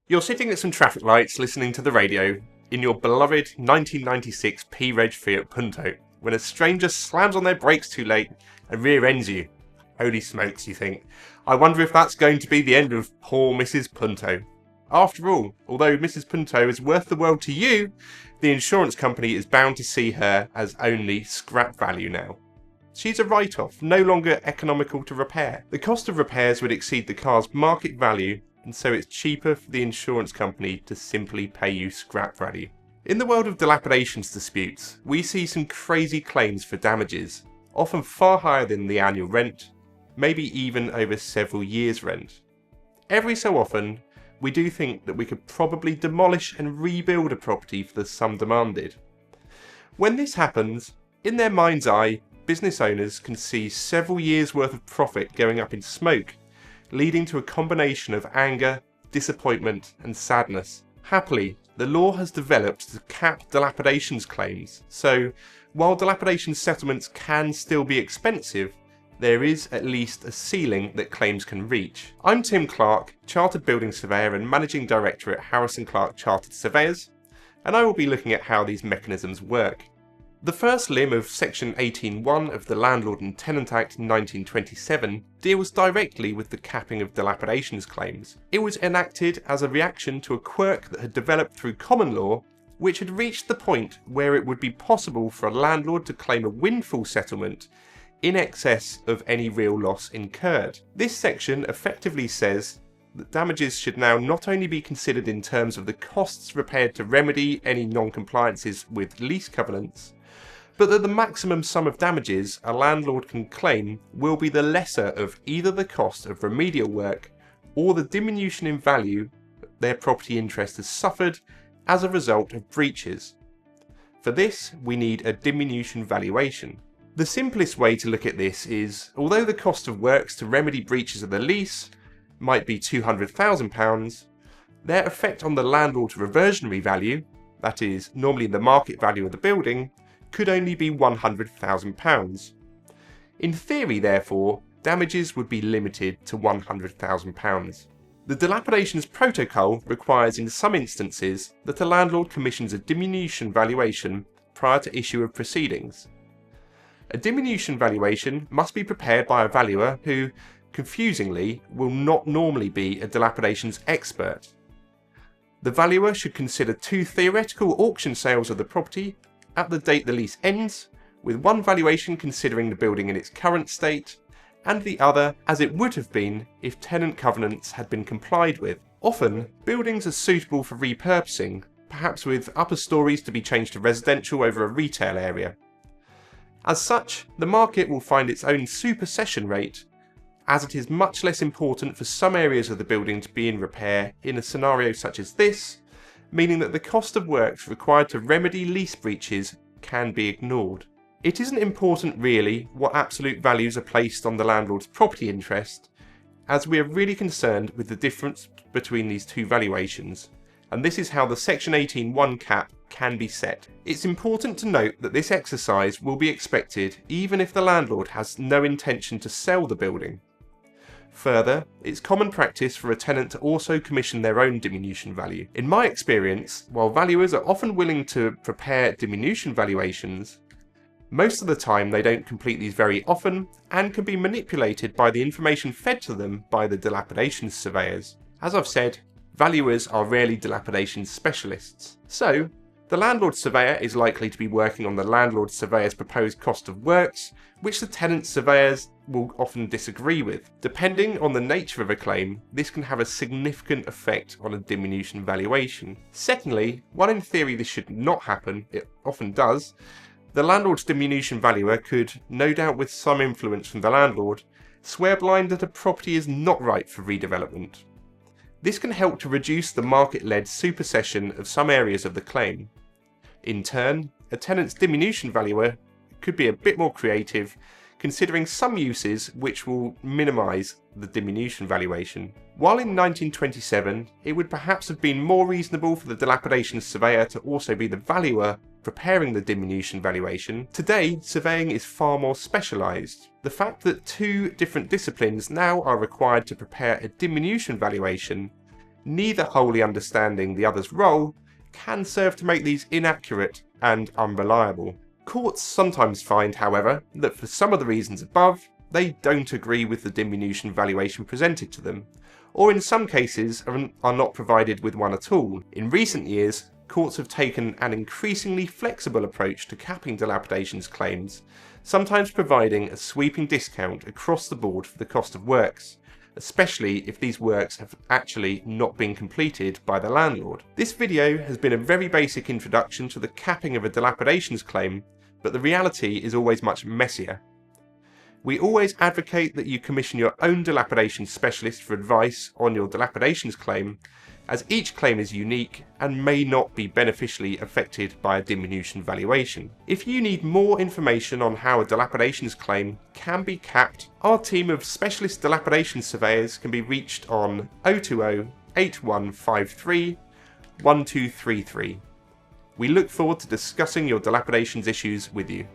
You're sitting at some traffic lights listening to the radio in your beloved 1996 P-Reg Fiat Punto when a stranger slams on their brakes too late and rear-ends you. Holy smokes, you think. I wonder if that's going to be the end of poor Mrs. Punto. After all, although Mrs. Punto is worth the world to you, the insurance company is bound to see her as only scrap value now. She's a write-off, no longer economical to repair. The cost of repairs would exceed the car's market value, and so it's cheaper for the insurance company to simply pay you scrap value. In the world of dilapidations disputes, we see some crazy claims for damages, often far higher than the annual rent, maybe even over several years' rent. Every so often, we do think that we could probably demolish and rebuild a property for the sum demanded. When this happens, in their mind's eye, business owners can see several years' worth of profit going up in smoke, leading to a combination of anger, disappointment and sadness. Happily, the law has developed to cap dilapidations claims, so while dilapidations settlements can still be expensive, there is at least a ceiling that claims can reach. I'm Tim Clarke, Chartered Building Surveyor and Managing Director at Harris & Clarke Chartered Surveyors, and I will be looking at how these mechanisms work. The first limb of Section 18.1 of the Landlord and Tenant Act 1927 deals directly with the capping of dilapidations claims. It was enacted as a reaction to a quirk that had developed through common law, which had reached the point where it would be possible for a landlord to claim a windfall settlement in excess of any real loss incurred. This section effectively says that damages should now not only be considered in terms of the costs repaired to remedy any non-compliances with lease covenants, but that the maximum sum of damages a landlord can claim will be the lesser of either the cost of remedial work or the diminution in value their property interest has suffered as a result of breaches. For this, we need a diminution valuation. The simplest way to look at this is, although the cost of works to remedy breaches of the lease might be £200,000, their effect on the landlord's reversionary value, that is, normally the market value of the building, could only be £100,000. In theory, therefore, damages would be limited to £100,000. The Dilapidations Protocol requires in some instances that a landlord commissions a diminution valuation prior to issue of proceedings. A diminution valuation must be prepared by a valuer who, confusingly, will not normally be a dilapidations expert. The valuer should consider two theoretical auction sales of the property at the date the lease ends, with one valuation considering the building in its current state, and the other as it would have been if tenant covenants had been complied with. Often, buildings are suitable for repurposing, perhaps with upper stories to be changed to residential over a retail area. As such, the market will find its own supersession rate, as it is much less important for some areas of the building to be in repair in a scenario such as this, meaning that the cost of works required to remedy lease breaches can be ignored. It isn't important really what absolute values are placed on the landlord's property interest, as we are really concerned with the difference between these two valuations, and this is how the Section 18.1 cap can be set. It's important to note that this exercise will be expected even if the landlord has no intention to sell the building. Further, it's common practice for a tenant to also commission their own diminution value. In my experience, while valuers are often willing to prepare diminution valuations, most of the time they don't complete these very often and can be manipulated by the information fed to them by the dilapidations surveyors. As I've said, valuers are rarely dilapidations specialists. So, the landlord surveyor is likely to be working on the landlord surveyor's proposed cost of works, which the tenant surveyors will often disagree with. Depending on the nature of a claim, this can have a significant effect on a diminution valuation. Secondly, while in theory this should not happen, it often does, the landlord's diminution valuer could, no doubt with some influence from the landlord, swear blind that a property is not right for redevelopment. This can help to reduce the market-led supersession of some areas of the claim. In turn, a tenant's diminution valuer could be a bit more creative, considering some uses which will minimise the diminution valuation. While in 1927 it would perhaps have been more reasonable for the dilapidations surveyor to also be the valuer preparing the diminution valuation, today surveying is far more specialised. The fact that two different disciplines now are required to prepare a diminution valuation neither wholly understanding the other's role can serve to make these inaccurate and unreliable. Courts sometimes find, however, that for some of the reasons above, they don't agree with the diminution valuation presented to them, or in some cases are not provided with one at all. In recent years, courts have taken an increasingly flexible approach to capping dilapidations claims, sometimes providing a sweeping discount across the board for the cost of works, especially if these works have actually not been completed by the landlord. This video has been a very basic introduction to the capping of a dilapidations claim, but the reality is always much messier. We always advocate that you commission your own dilapidation specialist for advice on your dilapidations claim, as each claim is unique and may not be beneficially affected by a diminution valuation. If you need more information on how a dilapidations claim can be capped, our team of specialist dilapidation surveyors can be reached on 020 8153 1233. We look forward to discussing your dilapidations issues with you.